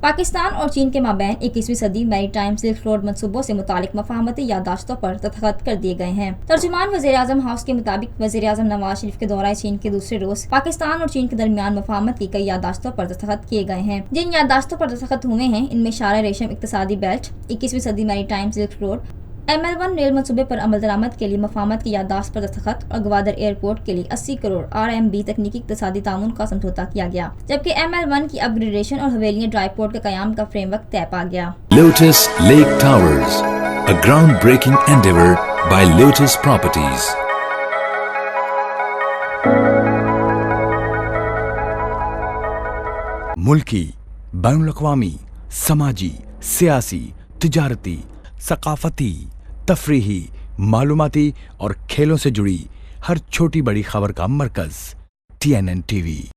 پاکستان اور چین کے مابین اکیسویں صدی میری ٹائم سلک روڈ منصوبوں سے متعلق مفاہمتی یادداشتوں پر دستخط کر دیے گئے ہیں۔ ترجمان وزیراعظم ہاؤس کے مطابق وزیراعظم نوازشریف کے دورہ چین کے دوسرے روز پاکستان اور چین کے درمیان مفاہمت کی کئی یادداشتوں پر دستخط کیے گئے ہیں۔ جن یادداشتوں پر دستخط ہوئے ہیں ان میں شاہراہ ریشم اقتصادی بیلٹ، اکیسویں صدی میری time silk road, ML1 rail منصوبے پر عمل درآمد کے لیے مفاہمت کی یادداشت پر دستخط اور گوادر ایئرپورٹ کے لیے 80 کروڑ RMB تکنیکی اقتصادی تعاون کا سمجھوتہ کیا گیا، جبکہ ML1 کی اپ گریڈیشن اور حویلیاں ڈرائی پورٹ کے قیام کا فریم ورک طے پا گیا۔ Lotus Lake Towers, a groundbreaking endeavor by Lotus Properties۔ ملکی، بین الاقوامی، سماجی، سیاسی، تجارتی، ثقافتی، تفریحی، معلوماتی اور کھیلوں سے جڑی ہر چھوٹی بڑی خبر کا مرکز TNN TV۔